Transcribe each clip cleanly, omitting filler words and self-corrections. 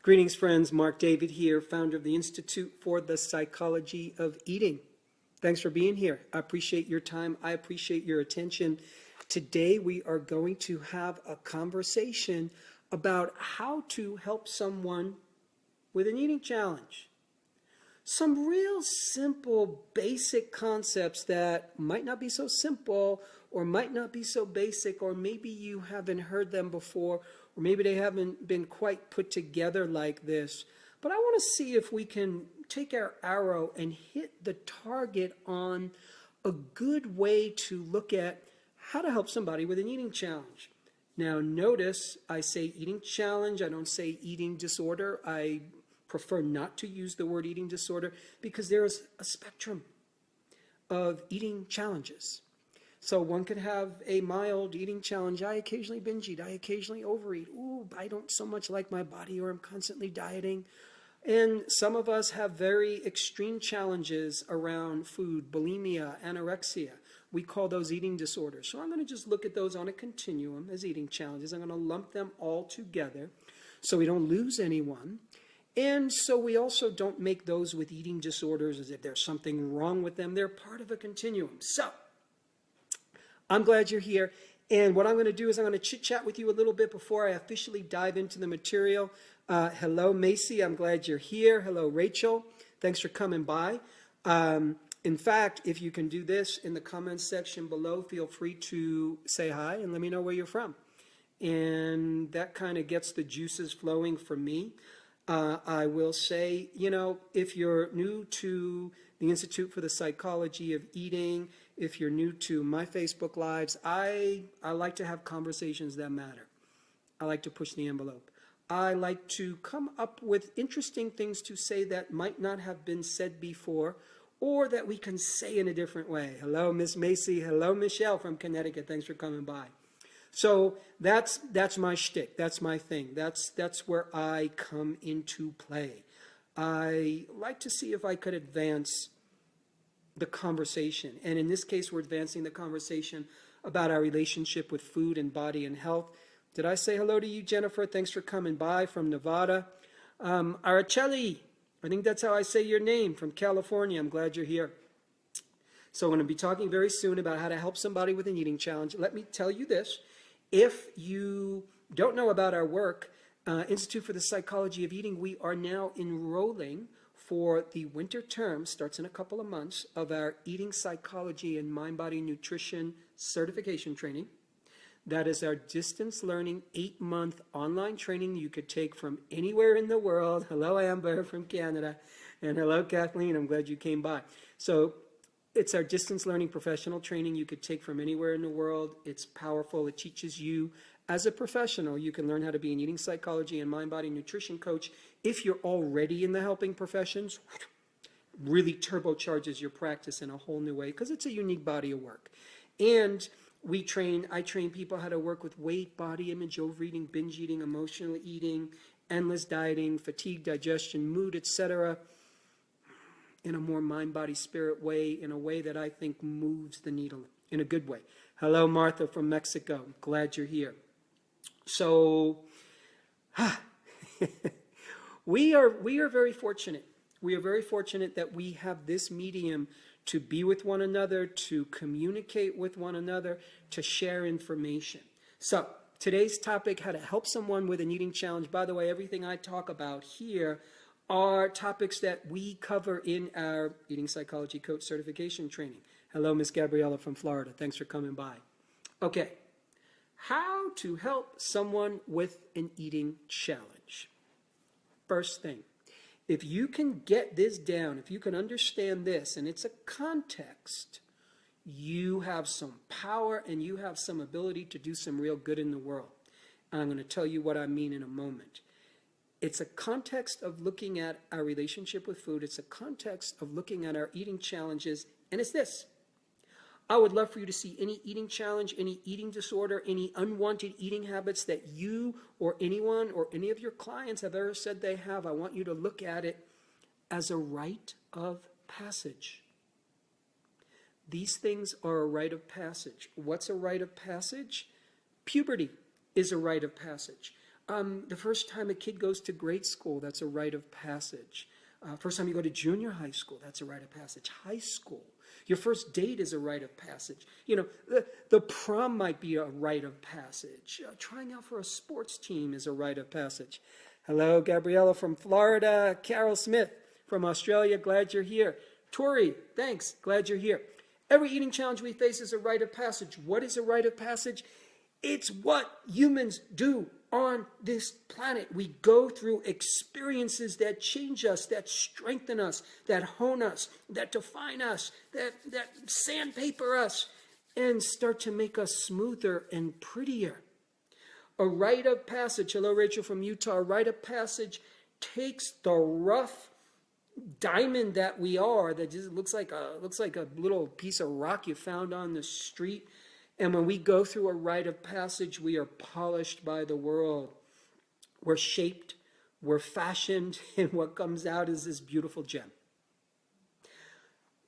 Greetings, friends. Marc David here, founder of the Institute for the Psychology of Eating. Thanks for being here. I appreciate your time. I appreciate your attention. Today, we are going to have a conversation about how to help someone with an eating challenge. Some real simple, basic concepts that might not be so simple or might not be so basic, or maybe you haven't heard them before, or maybe they haven't been quite put together like this. But I want to see if we can take our arrow and hit the target on a good way to look at how to help somebody with an eating challenge. Now, notice I say eating challenge. I don't say eating disorder. I prefer not to use the word eating disorder because there is a spectrum of eating challenges. So one could have a mild eating challenge. I occasionally binge eat. I occasionally overeat. Ooh, I don't so much like my body, or I'm constantly dieting. And some of us have very extreme challenges around food, bulimia, anorexia. We call those eating disorders. So I'm going to just look at those on a continuum as eating challenges. I'm going to lump them all together so we don't lose anyone. And so we also don't make those with eating disorders as if there's something wrong with them. They're part of a continuum. So I'm glad you're here. And what I'm going to do is I'm going to chit-chat with you a little bit before I officially dive into the material. Hello, Macy. I'm glad you're here. Hello, Rachel. Thanks for coming by. In fact, if you can do this in the comments section below, feel free to say hi and let me know where you're from. And that kind of gets the juices flowing for me. I will say, if you're new to the Institute for the Psychology of Eating, if you're new to my Facebook Lives, I like to have conversations that matter. I like to push the envelope. I like to come up with interesting things to say that might not have been said before, or that we can say in a different way. Hello, Miss Macy. Hello, Michelle from Connecticut. Thanks for coming by. So that's my shtick. That's my thing. That's where I come into play. I like to see if I could advance the conversation. And in this case, we're advancing the conversation about our relationship with food and body and health. Did I say hello to you, Jennifer? Thanks for coming by from Nevada. Araceli, I think that's how I say your name, from California. I'm glad you're here. So I'm going to be talking very soon about how to help somebody with an eating challenge. Let me tell you this. If you don't know about our work, Institute for the Psychology of Eating, we are now enrolling for the winter term, starts in a couple of months, of our Eating Psychology and Mind-Body Nutrition Certification Training. That is our distance learning 8-month online training you could take from anywhere in the world. Hello, Amber from Canada. And hello, Kathleen. I'm glad you came by. So it's our distance learning professional training you could take from anywhere in the world. It's powerful. It teaches you as a professional. You can learn how to be an eating psychology and mind-body nutrition coach. If you're already in the helping professions, really turbocharges your practice in a whole new way because it's a unique body of work. And I train people how to work with weight, body image, overeating, binge eating, emotional eating, endless dieting, fatigue, digestion, mood, etc., in a more mind, body, spirit way, in a way that I think moves the needle in a good way. Hello, Martha from Mexico. Glad you're here. So, we are very fortunate. We are very fortunate that we have this medium to be with one another, to communicate with one another, to share information. So, today's topic, how to help someone with an eating challenge. By the way, everything I talk about here are topics that we cover in our Eating Psychology Coach Certification Training. Hello, Miss Gabriella from Florida. Thanks for coming by. Okay, how to help someone with an eating challenge. First thing, if you can get this down, if you can understand this, and it's a context, you have some power and you have some ability to do some real good in the world. And I'm going to tell you what I mean in a moment. It's a context of looking at our relationship with food. It's a context of looking at our eating challenges. And it's this. I would love for you to see any eating challenge, any eating disorder, any unwanted eating habits that you or anyone or any of your clients have ever said they have. I want you to look at it as a rite of passage. These things are a rite of passage. What's a rite of passage? Puberty is a rite of passage. The first time a kid goes to grade school, that's a rite of passage. First time you go to junior high school, that's a rite of passage. High school, your first date is a rite of passage. You know, the prom might be a rite of passage. Trying out for a sports team is a rite of passage. Hello, Gabriella from Florida. Carol Smith from Australia, glad you're here. Tori, thanks, glad you're here. Every eating challenge we face is a rite of passage. What is a rite of passage? It's what humans do on this planet. We go through experiences that change us, that strengthen us, that hone us, that define us, that sandpaper us, and start to make us smoother and prettier. A rite of passage, hello Rachel from Utah, a rite of passage takes the rough diamond that we are, that just looks like a little piece of rock you found on the street. And when we go through a rite of passage, we are polished by the world. We're shaped, we're fashioned, and what comes out is this beautiful gem.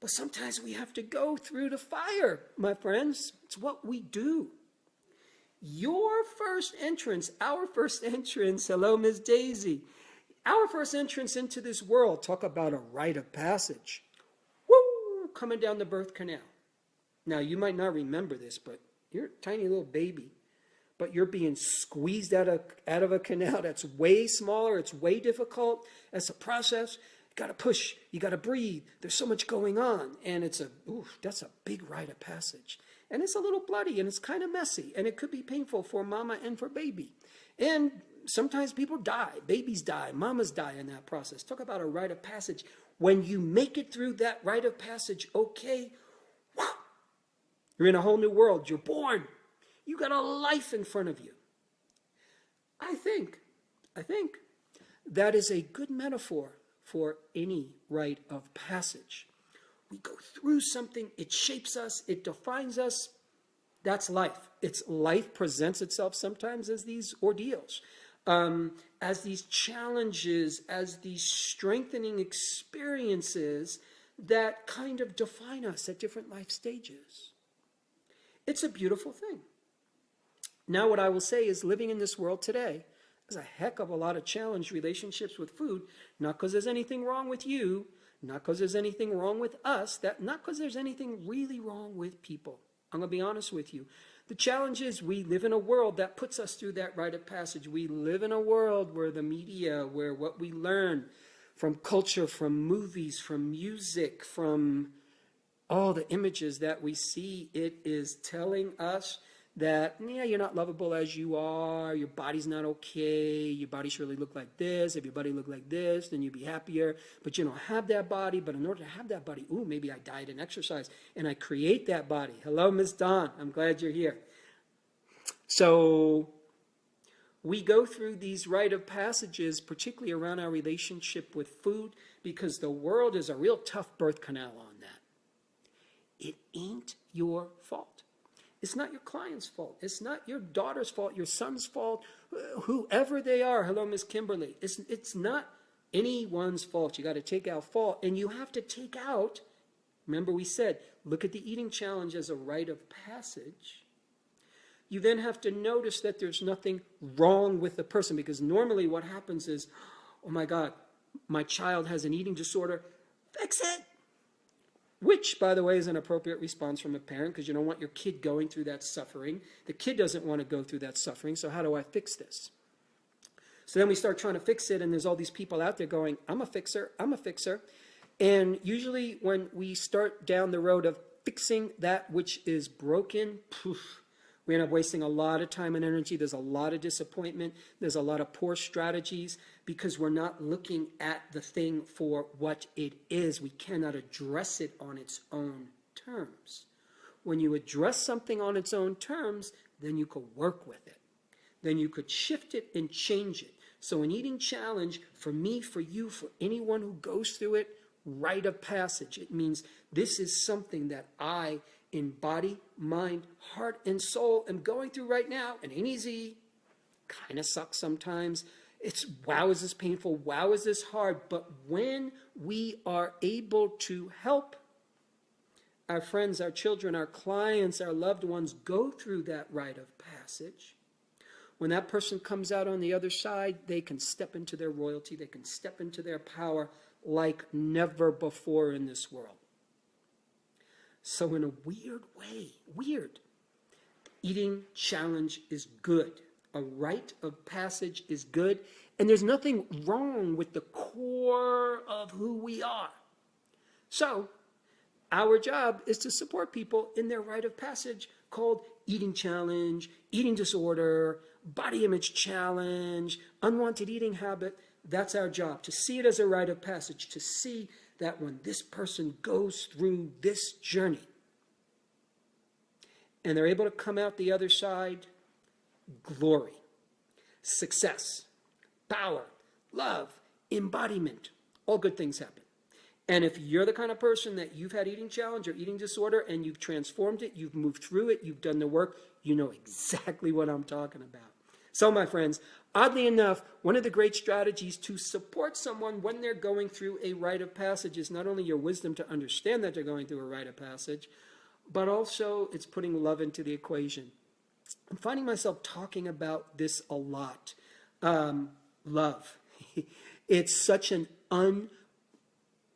But sometimes we have to go through the fire, my friends. It's what we do. Your first entrance, our first entrance, hello, Miss Daisy. Our first entrance into this world, talk about a rite of passage. Woo! Coming down the birth canal. Now, you might not remember this, but you're a tiny little baby. But you're being squeezed out of a canal that's way smaller. It's way difficult. It's a process. You got to push. You got to breathe. There's so much going on. And that's a big rite of passage. And it's a little bloody and it's kind of messy. And it could be painful for mama and for baby. And sometimes people die. Babies die. Mamas die in that process. Talk about a rite of passage. When you make it through that rite of passage, okay, wow, you're in a whole new world. You're born. You got a life in front of you. I think that is a good metaphor for any rite of passage. We go through something, it shapes us, it defines us. That's life. Life presents itself sometimes as these ordeals, as these challenges, as these strengthening experiences that kind of define us at different life stages. It's a beautiful thing. Now, what I will say is living in this world today is a heck of a lot of challenged relationships with food, not because there's anything wrong with you, not because there's anything wrong with us, not because there's anything really wrong with people. I'm going to be honest with you. The challenge is we live in a world that puts us through that rite of passage. We live in a world where the media, where what we learn from culture, from movies, from music, from all the images that we see, it is telling us that, yeah, you're not lovable as you are, your body's not okay, your body should really look like this, if your body looked like this, then you'd be happier, but you don't have that body, but in order to have that body, maybe I diet and exercise, and I create that body. Hello, Miss Dawn, I'm glad you're here. So, we go through these rite of passages, particularly around our relationship with food, because the world is a real tough birth canal on that. It ain't your fault. It's not your client's fault. It's not your daughter's fault, your son's fault, whoever they are. Hello, Miss Kimberly. It's not anyone's fault. You got to take out fault. And you have to take out, remember we said, look at the eating challenge as a rite of passage. You then have to notice that there's nothing wrong with the person, because normally what happens is, oh my God, my child has an eating disorder. Fix it. Which, by the way, is an appropriate response from a parent, because you don't want your kid going through that suffering. The kid doesn't want to go through that suffering, so how do I fix this? So then we start trying to fix it, and there's all these people out there going, I'm a fixer, I'm a fixer. And usually when we start down the road of fixing that which is broken, we end up wasting a lot of time and energy. There's a lot of disappointment. There's a lot of poor strategies because we're not looking at the thing for what it is. We cannot address it on its own terms. When you address something on its own terms, then you could work with it. Then you could shift it and change it. So an eating challenge, for me, for you, for anyone who goes through it, rite of passage. It means this is something that I, in body, mind, heart, and soul, am going through right now. It ain't easy. Kind of sucks sometimes. It's, wow, is this painful? Wow, is this hard? But when we are able to help our friends, our children, our clients, our loved ones go through that rite of passage, when that person comes out on the other side, they can step into their royalty, they can step into their power like never before in this world. So in a weird way, eating challenge is good. A rite of passage is good. And there's nothing wrong with the core of who we are. So our job is to support people in their rite of passage called eating challenge, eating disorder, body image challenge, unwanted eating habit. That's our job, to see it as a rite of passage, to see that when this person goes through this journey and they're able to come out the other side, glory, success, power, love, embodiment, all good things happen. And if you're the kind of person that you've had eating challenge or eating disorder and you've transformed it, you've moved through it, you've done the work, you know exactly what I'm talking about. So my friends, oddly enough, one of the great strategies to support someone when they're going through a rite of passage is not only your wisdom to understand that they're going through a rite of passage, but also it's putting love into the equation. I'm finding myself talking about this a lot. Love. It's such an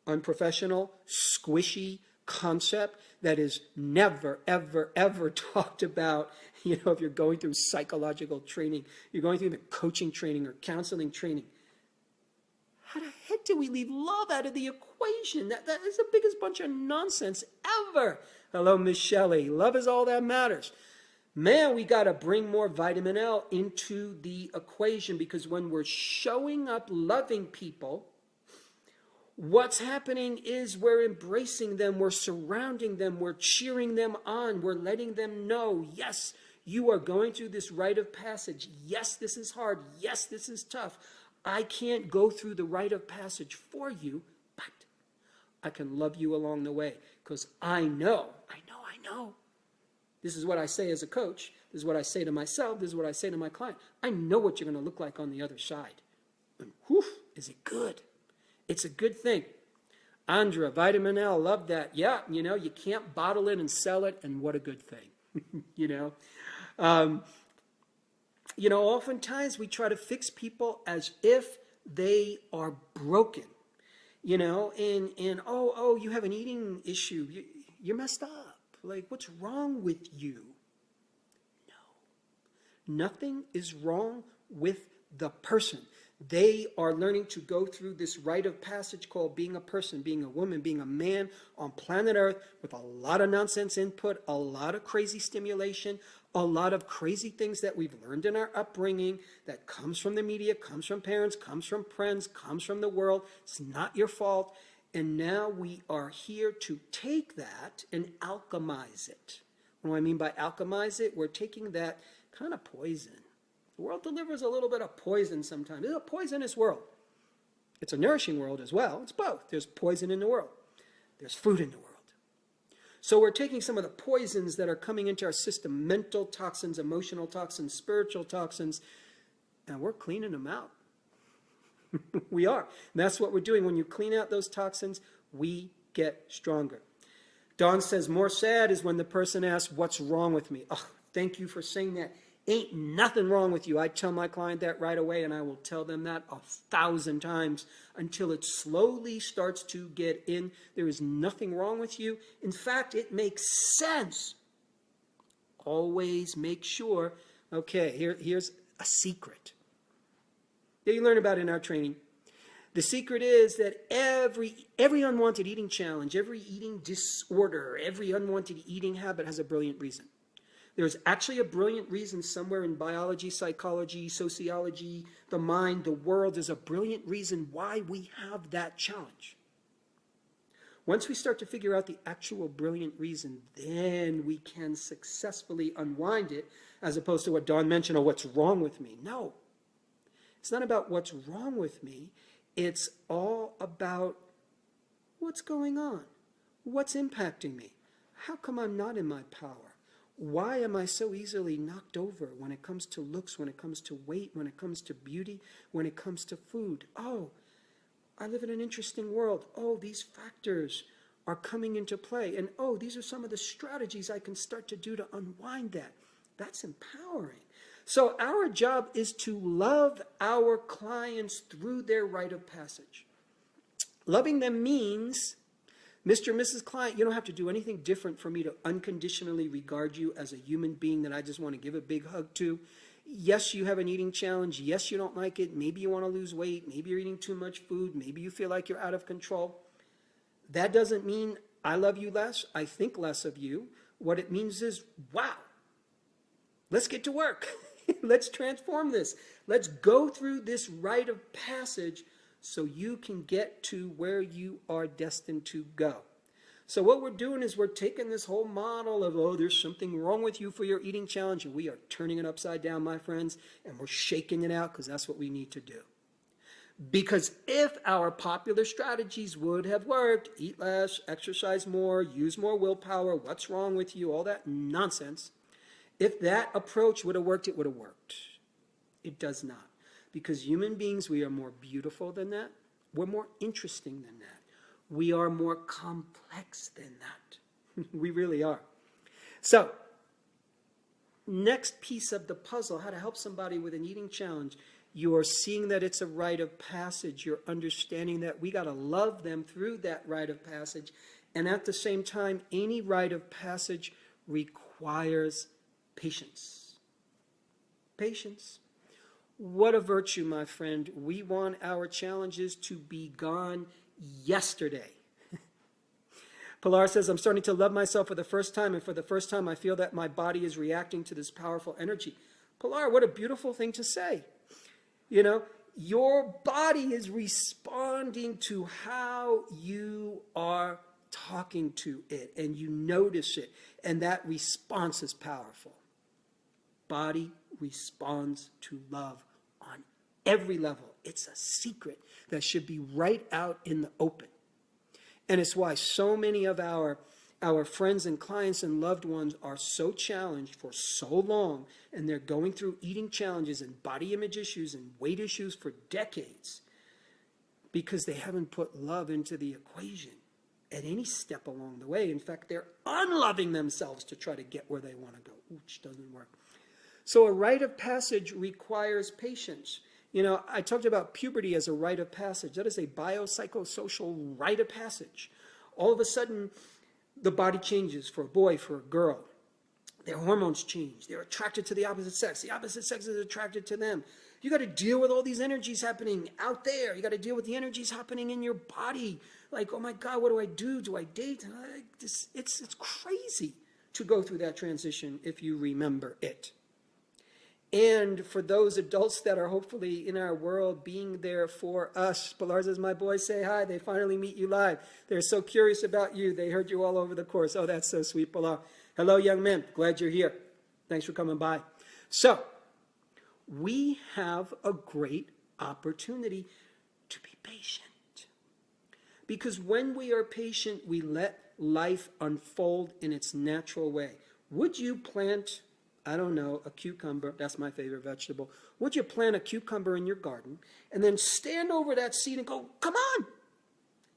unprofessional, squishy concept that is never, ever, ever talked about. You know, if you're going through psychological training, you're going through the coaching training or counseling training. How the heck do we leave love out of the equation? That is the biggest bunch of nonsense ever. Hello, Miss Shelley. Love is all that matters. Man, we got to bring more vitamin L into the equation, because when we're showing up loving people, what's happening is we're embracing them, we're surrounding them, we're cheering them on, we're letting them know, yes, you are going through this rite of passage. Yes, this is hard. Yes, this is tough. I can't go through the rite of passage for you, but I can love you along the way, because I know. This is what I say as a coach. This is what I say to myself. This is what I say to my client. I know what you're going to look like on the other side. And whew, is it good? It's a good thing. Andra, vitamin L, love that. Yeah, you know, you can't bottle it and sell it, and what a good thing. Oftentimes we try to fix people as if they are broken. You know, and oh, you have an eating issue. You're messed up. Like, what's wrong with you? No. Nothing is wrong with the person. They are learning to go through this rite of passage called being a person, being a woman, being a man on planet Earth, with a lot of nonsense input, a lot of crazy stimulation, a lot of crazy things that we've learned in our upbringing that comes from the media, comes from parents, comes from friends, comes from the world. It's not your fault. And now we are here to take that and alchemize it. What do I mean by alchemize it? We're taking that kind of poison. The world delivers a little bit of poison sometimes. It's a poisonous world. It's a nourishing world as well. It's both. There's poison in the world. There's food in the world. So we're taking some of the poisons that are coming into our system, mental toxins, emotional toxins, spiritual toxins, and we're cleaning them out. We are. And that's what we're doing. When you clean out those toxins, we get stronger. Dawn says, more sad is when the person asks, what's wrong with me? Oh, thank you for saying that. Ain't nothing wrong with you. I tell my client that right away, and I will tell them that 1,000 times until it slowly starts to get in. There is nothing wrong with you. In fact, it makes sense. Always make sure. Okay, here's a secret that you learn about in our training. The secret is that every unwanted eating challenge, every eating disorder, every unwanted eating habit has a brilliant reason. There's actually a brilliant reason somewhere in biology, psychology, sociology, the mind, the world. There's a brilliant reason why we have that challenge. Once we start to figure out the actual brilliant reason, then we can successfully unwind it, as opposed to what Dawn mentioned, oh, what's wrong with me? No. It's not about what's wrong with me. It's all about what's going on. What's impacting me? How come I'm not in my power? Why am I so easily knocked over when it comes to looks, when it comes to weight, when it comes to beauty, when it comes to food? Oh, I live in an interesting world. Oh, these factors are coming into play. And oh, these are some of the strategies I can start to do to unwind that. That's empowering. So our job is to love our clients through their rite of passage. Loving them means, Mr. and Mrs. Client, you don't have to do anything different for me to unconditionally regard you as a human being that I just want to give a big hug to. Yes, you have an eating challenge. Yes, you don't like it. Maybe you want to lose weight. Maybe you're eating too much food. Maybe you feel like you're out of control. That doesn't mean I love you less. I think less of you. What it means is, wow, let's get to work. Let's transform this. Let's go through this rite of passage so you can get to where you are destined to go. So what we're doing is we're taking this whole model of, oh, there's something wrong with you for your eating challenge, and we are turning it upside down, my friends, and we're shaking it out because that's what we need to do. Because if our popular strategies would have worked, eat less, exercise more, use more willpower, what's wrong with you, all that nonsense, if that approach would have worked, it would have worked. It does not. Because human beings, we are more beautiful than that. We're more interesting than that. We are more complex than that. We really are. So, next piece of the puzzle, how to help somebody with an eating challenge. You are seeing that it's a rite of passage. You're understanding that we got to love them through that rite of passage. And at the same time, any rite of passage requires patience. Patience. What a virtue, my friend. We want our challenges to be gone yesterday. Pilar says, I'm starting to love myself for the first time, and for the first time I feel that my body is reacting to this powerful energy. Pilar, what a beautiful thing to say. You know, your body is responding to how you are talking to it, and you notice it, and that response is powerful. Body responds to love on every level. It's a secret that should be right out in the open. And it's why so many of our friends and clients and loved ones are so challenged for so long, and they're going through eating challenges and body image issues and weight issues for decades because they haven't put love into the equation at any step along the way. In fact, they're unloving themselves to try to get where they want to go, which doesn't work. So a rite of passage requires patience. You know, I talked about puberty as a rite of passage. That is a biopsychosocial rite of passage. All of a sudden, the body changes for a boy, for a girl. Their hormones change. They're attracted to the opposite sex. The opposite sex is attracted to them. You got to deal with all these energies happening out there. You got to deal with the energies happening in your body. Like, oh my God, what do I do? Do I date? It's crazy to go through that transition if you remember it. And for those adults that are hopefully in our world being there for us. Pilar says, my boys say hi. They finally meet you live. They're so curious about you. They heard you all over the course. Oh, that's so sweet, Pilar. Hello, young men. Glad you're here. Thanks for coming by. So, we have a great opportunity to be patient. Because when we are patient, we let life unfold in its natural way. Would you plant, I don't know, a cucumber? That's my favorite vegetable. Would you plant a cucumber in your garden and then stand over that seed and go, come on,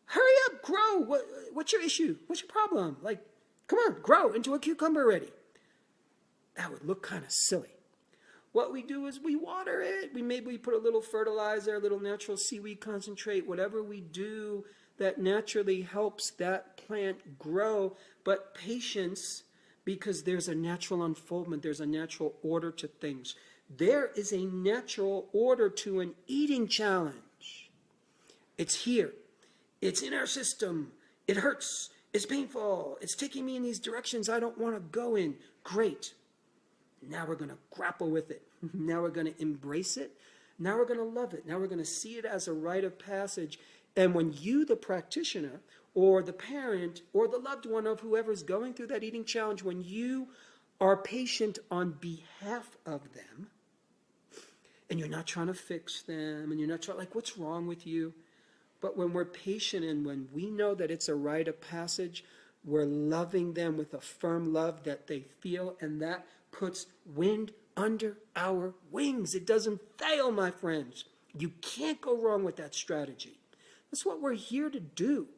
hurry up, grow. What's your issue? What's your problem? Like, come on, grow into a cucumber already. That would look kind of silly. What we do is we water it. Maybe put a little fertilizer, a little natural seaweed concentrate, whatever we do that naturally helps that plant grow. But patience, because there's a natural unfoldment, there's a natural order to things. There is a natural order to an eating challenge. It's here. It's in our system. It hurts. It's painful. It's taking me in these directions I don't want to go in. Great. Now we're going to grapple with it. Now we're going to embrace it. Now we're going to love it. Now we're going to see it as a rite of passage. And when you, the practitioner, or the parent, or the loved one of whoever's going through that eating challenge, when you are patient on behalf of them, and you're not trying to fix them, and you're not trying, like, what's wrong with you? But when we're patient and when we know that it's a rite of passage, we're loving them with a firm love that they feel, and that puts wind under our wings. It doesn't fail, my friends. You can't go wrong with that strategy. That's what we're here to do.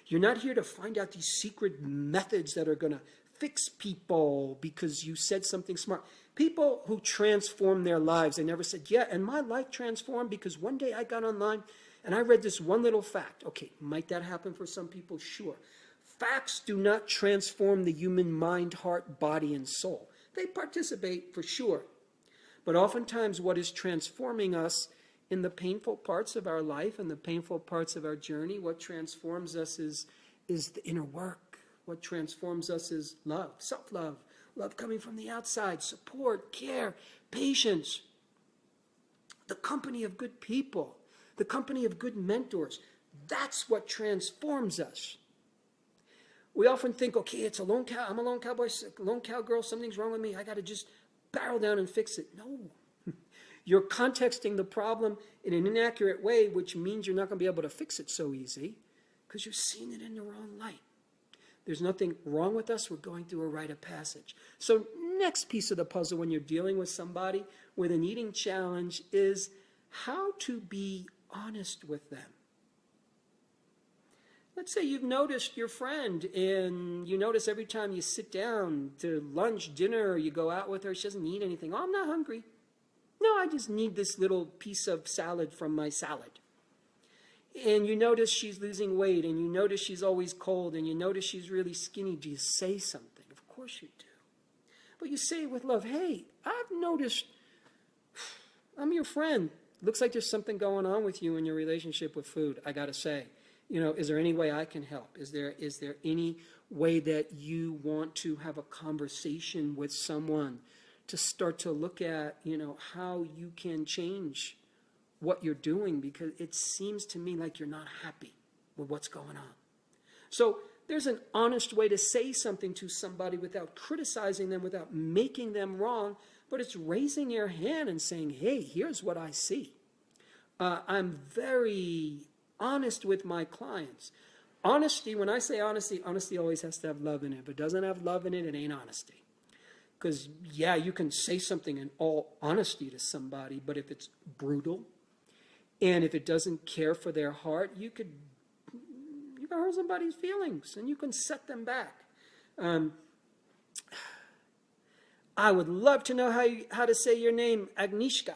You're not here to find out these secret methods that are going to fix people because you said something smart. People who transform their lives, they never said, yeah, and my life transformed because one day I got online and I read this one little fact. Okay, might that happen for some people? Sure. Facts do not transform the human mind, heart, body, and soul. They participate for sure. But oftentimes what is transforming us in the painful parts of our life and the painful parts of our journey, what transforms us is the inner work. What transforms us is love, self-love, love coming from the outside, support, care, patience, the company of good people, the company of good mentors. That's what transforms us. We often think, okay, it's a lone cow. I'm a lone cowboy, lone cowgirl. Something's wrong with me. I got to just barrel down and fix it. No. You're contexting the problem in an inaccurate way, which means you're not going to be able to fix it so easy because you're seeing it in the wrong light. There's nothing wrong with us. We're going through a rite of passage. So next piece of the puzzle when you're dealing with somebody with an eating challenge is how to be honest with them. Let's say you've noticed your friend and you notice every time you sit down to lunch, dinner, or you go out with her, she doesn't eat anything. Oh, I'm not hungry. No, I just need this little piece of salad from my salad. And you notice she's losing weight, and you notice she's always cold, and you notice she's really skinny. Do you say something? Of course you do. But you say it with love. Hey, I've noticed, I'm your friend. Looks like there's something going on with you in your relationship with food, I got to say. Is there any way I can help? Is there any way that you want to have a conversation with someone to start to look at, how you can change what you're doing, because it seems to me like you're not happy with what's going on. So there's an honest way to say something to somebody without criticizing them, without making them wrong, but it's raising your hand and saying, hey, here's what I see. I'm very honest with my clients. Honesty, when I say honesty, honesty always has to have love in it. If it doesn't have love in it, it ain't honesty. Because, yeah, you can say something in all honesty to somebody, but if it's brutal, and if it doesn't care for their heart, you can hurt somebody's feelings, and you can set them back. I would love to know how to say your name, Agnieszka.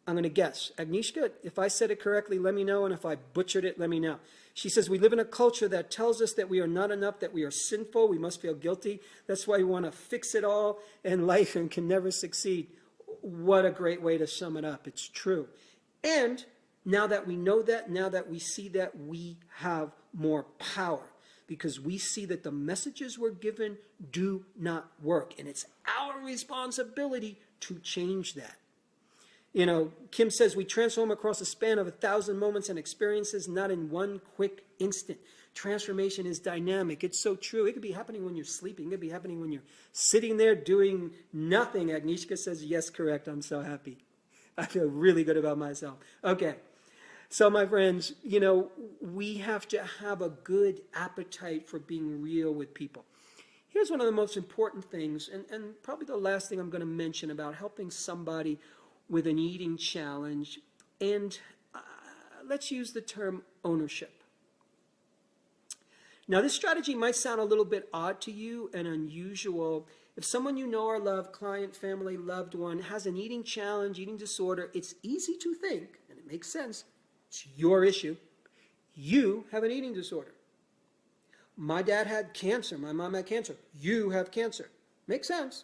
I'm going to guess. Agnieszka, if I said it correctly, let me know, and if I butchered it, let me know. She says, we live in a culture that tells us that we are not enough, that we are sinful, we must feel guilty. That's why we want to fix it all in life and can never succeed. What a great way to sum it up. It's true. And now that we know that, now that we see that, we have more power because we see that the messages we're given do not work. And it's our responsibility to change that. Kim says we transform across a span of 1,000 moments and experiences, not in one quick instant. Transformation is dynamic. It's so true. It could be happening when you're sleeping. It could be happening when you're sitting there doing nothing. Agnieszka says, yes, correct. I'm so happy. I feel really good about myself. Okay. So, my friends, we have to have a good appetite for being real with people. Here's one of the most important things, and probably the last thing I'm going to mention about helping somebody with an eating challenge, and let's use the term ownership. Now, this strategy might sound a little bit odd to you and unusual. If someone you know or love, client, family, loved one, has an eating challenge, eating disorder, it's easy to think, and it makes sense, it's your issue. You have an eating disorder. My dad had cancer. My mom had cancer. You have cancer. Makes sense.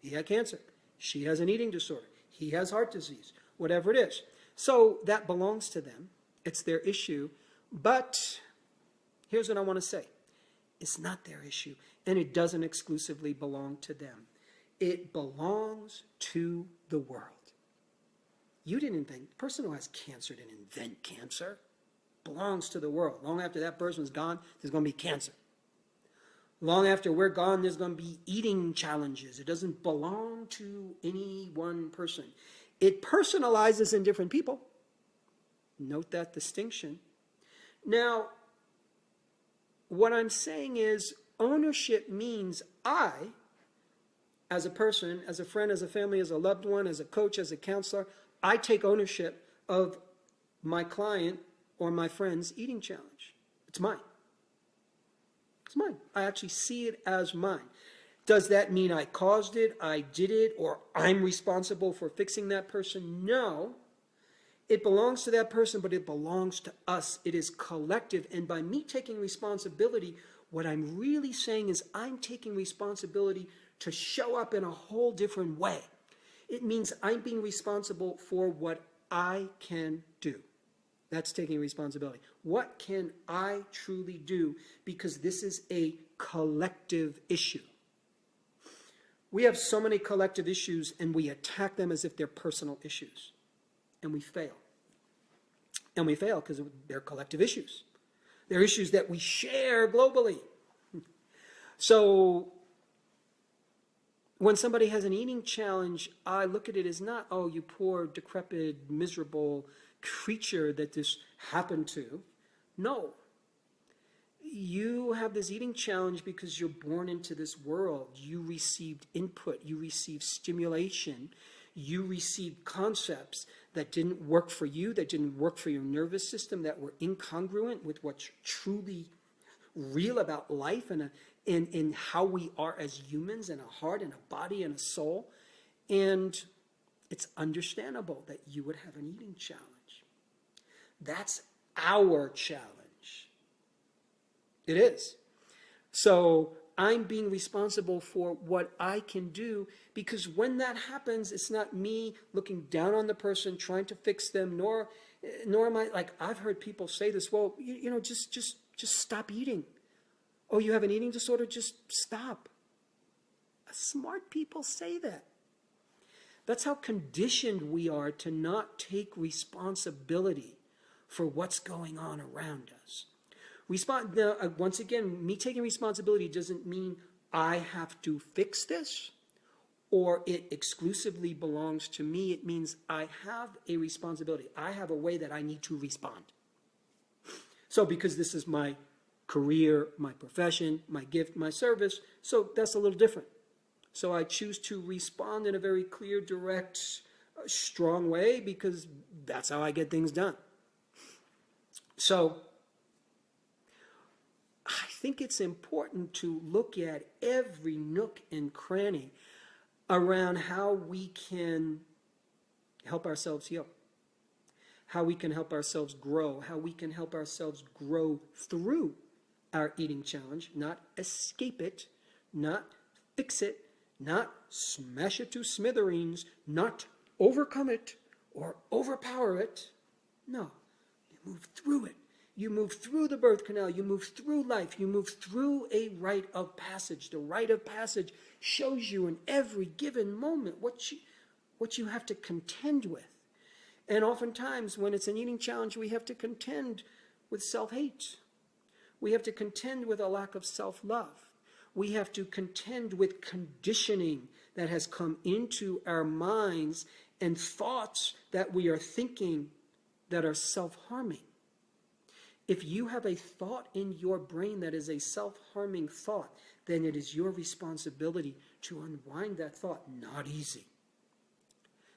He had cancer. She has an eating disorder. He has heart disease. Whatever it is. So that belongs to them. It's their issue. But here's what I want to say. It's not their issue. And it doesn't exclusively belong to them. It belongs to the world. You didn't invent, the person who has cancer didn't invent cancer. It belongs to the world. Long after that person's gone, there's going to be cancer. Long after we're gone, there's going to be eating challenges. It doesn't belong to any one person. It personalizes in different people. Note that distinction. Now, what I'm saying is ownership means I, as a person, as a friend, as a family, as a loved one, as a coach, as a counselor, I take ownership of my client or my friend's eating challenge. It's mine. It's mine. I actually see it as mine. Does that mean I caused it, I did it, or I'm responsible for fixing that person? No. It belongs to that person, but it belongs to us. It is collective. And by me taking responsibility, what I'm really saying is I'm taking responsibility to show up in a whole different way. It means I'm being responsible for what I can do. That's taking responsibility. What can I truly do? Because this is a collective issue. We have so many collective issues and we attack them as if they're personal issues. And we fail. And we fail because they're collective issues. They're issues that we share globally. So when somebody has an eating challenge, I look at it as not, oh, you poor, decrepit, miserable creature that this happened to. No. You have this eating challenge because you're born into this world. You received input. You received stimulation. You received concepts that didn't work for you, that didn't work for your nervous system, that were incongruent with what's truly real about life and in how we are as humans, and a heart and a body and a soul. And it's understandable that you would have an eating challenge. That's our challenge. It is. So I'm being responsible for what I can do, because when that happens, it's not me looking down on the person, trying to fix them, nor am I, like, I've heard people say this, well, just stop eating. Oh, you have an eating disorder? Just stop. Smart people say that. That's how conditioned we are to not take responsibility for what's going on around us. Once again, me taking responsibility doesn't mean I have to fix this or it exclusively belongs to me. It means I have a responsibility. I have a way that I need to respond. So because this is my career, my profession, my gift, my service, so that's a little different. So I choose to respond in a very clear, direct, strong way because that's how I get things done. So I think it's important to look at every nook and cranny around how we can help ourselves heal, how we can help ourselves grow, how we can help ourselves grow through our eating challenge, not escape it, not fix it, not smash it to smithereens, not overcome it or overpower it. No, you move through it. You move through the birth canal. You move through life. You move through a rite of passage. The rite of passage shows you in every given moment what you have to contend with. And oftentimes when it's an eating challenge, we have to contend with self-hate. We have to contend with a lack of self-love. We have to contend with conditioning that has come into our minds and thoughts that we are thinking that are self-harming. If you have a thought in your brain that is a self-harming thought, then it is your responsibility to unwind that thought. Not easy.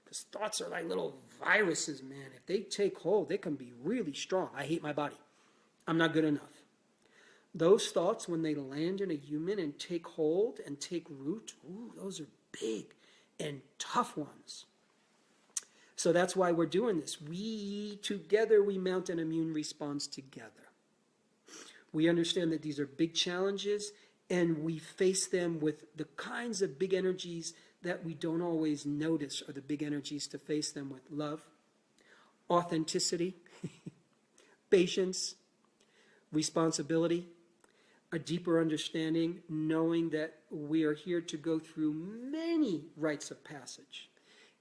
Because thoughts are like little viruses, man. If they take hold, they can be really strong. I hate my body. I'm not good enough. Those thoughts, when they land in a human and take hold and take root, ooh, those are big and tough ones. So that's why we're doing this. We mount an immune response together. We understand that these are big challenges, and we face them with the kinds of big energies that we don't always notice are the big energies to face them with: love, authenticity, patience, responsibility, a deeper understanding, knowing that we are here to go through many rites of passage.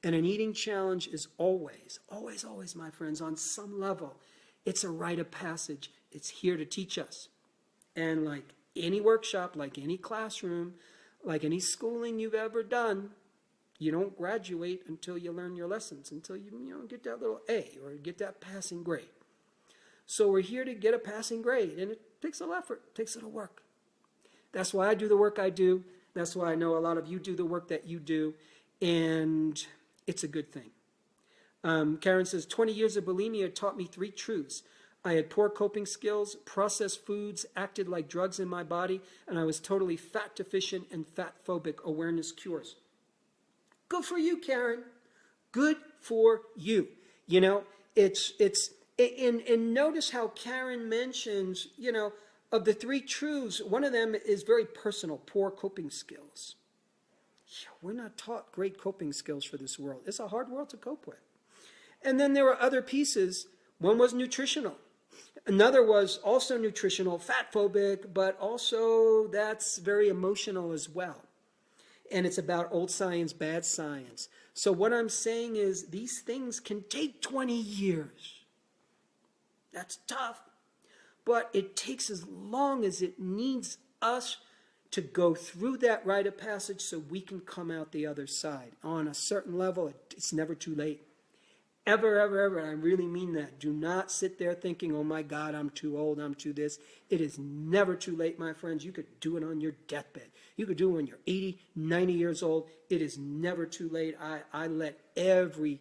And an eating challenge is always, always, always, my friends, on some level, it's a rite of passage. It's here to teach us. And like any workshop, like any classroom, like any schooling you've ever done, you don't graduate until you learn your lessons, until you get that little A or get that passing grade. So we're here to get a passing grade, and it takes a little effort, it takes a little work. That's why I do the work I do. That's why I know a lot of you do the work that you do, and it's a good thing. Karen says, 20 years of bulimia taught me 3 truths. I had poor coping skills, processed foods acted like drugs in my body, and I was totally fat deficient and fat phobic. Awareness cures. Good for you, Karen. Good for you. You know, and notice how Karen mentions, you know, of the three truths, one of them is very personal, poor coping skills. Yeah, we're not taught great coping skills for this world. It's a hard world to cope with. And then there were other pieces. One was nutritional. Another was also nutritional, fat phobic, but also that's very emotional as well. And it's about old science, bad science. So what I'm saying is these things can take 20 years. That's tough. But it takes as long as it needs us to go through that rite of passage so we can come out the other side. On a certain level, it's never too late. Ever, ever, ever, and I really mean that. Do not sit there thinking, oh my God, I'm too old, I'm too this. It is never too late, my friends. You could do it on your deathbed. You could do it when you're 80, 90 years old. It is never too late. I let every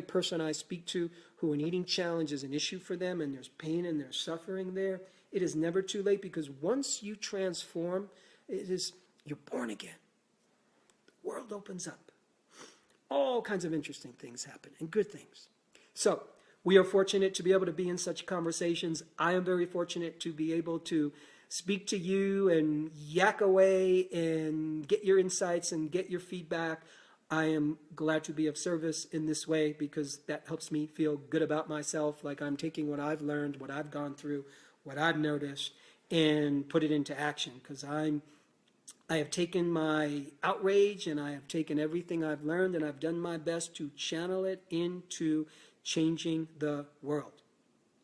person I speak to who an eating challenge is an issue for them and there's pain and there's suffering there, it is never too late, because once you transform, you're born again. The world opens up. All kinds of interesting things happen and good things. So we are fortunate to be able to be in such conversations. I am very fortunate to be able to speak to you and yak away and get your insights and get your feedback. I am glad to be of service in this way, because that helps me feel good about myself, like I'm taking what I've learned, what I've gone through, what I've noticed, and put it into action, because I have taken my outrage and I have taken everything I've learned and I've done my best to channel it into changing the world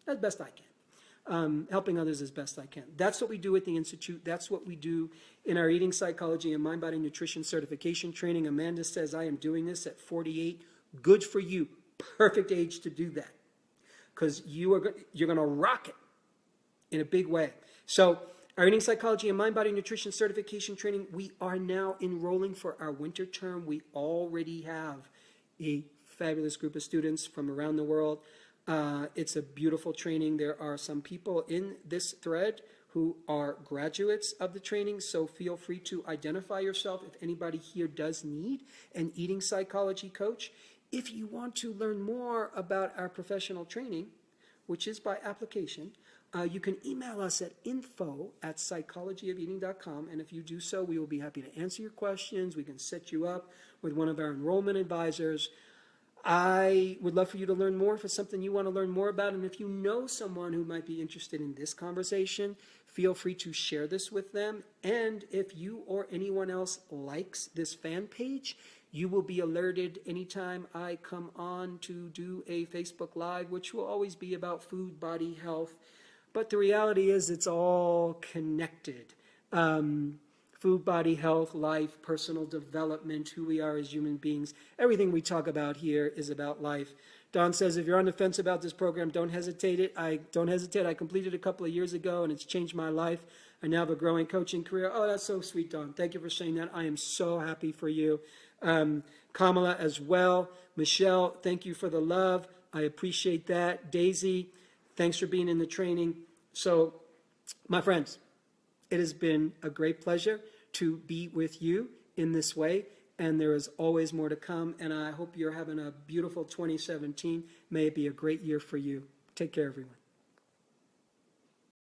as best I can, helping others as best I can. That's what we do at the Institute. That's what we do in our eating psychology and mind body nutrition certification training. Amanda says I am doing this at 48. Good for you. Perfect age to do that, because you're going to rock it in a big way. So our eating psychology and mind body nutrition certification training, we are now enrolling for our winter term. We already have a fabulous group of students from around the world. It's a beautiful training. There are some people in this thread who are graduates of the training, so feel free to identify yourself if anybody here does need an eating psychology coach. If you want to learn more about our professional training, which is by application, you can email us at info@psychologyofeating.com, and if you do so, we will be happy to answer your questions. We can set you up with one of our enrollment advisors. I would love for you to learn more if it's something you want to learn more about, and if you know someone who might be interested in this conversation, feel free to share this with them. And if you or anyone else likes this fan page, you will be alerted anytime I come on to do a Facebook Live, which will always be about food, body, health. But the reality is it's all connected. Food, body, health, life, personal development, who we are as human beings. Everything we talk about here is about life. Don says, if you're on the fence about this program, don't hesitate. I completed it a couple of years ago, and it's changed my life. I now have a growing coaching career. Oh, that's so sweet, Don. Thank you for saying that. I am so happy for you. Kamala as well. Michelle, thank you for the love. I appreciate that. Daisy, thanks for being in the training. So, my friends, it has been a great pleasure to be with you in this way, and there is always more to come, and I hope you're having a beautiful 2017. May it be a great year for you. Take care, everyone.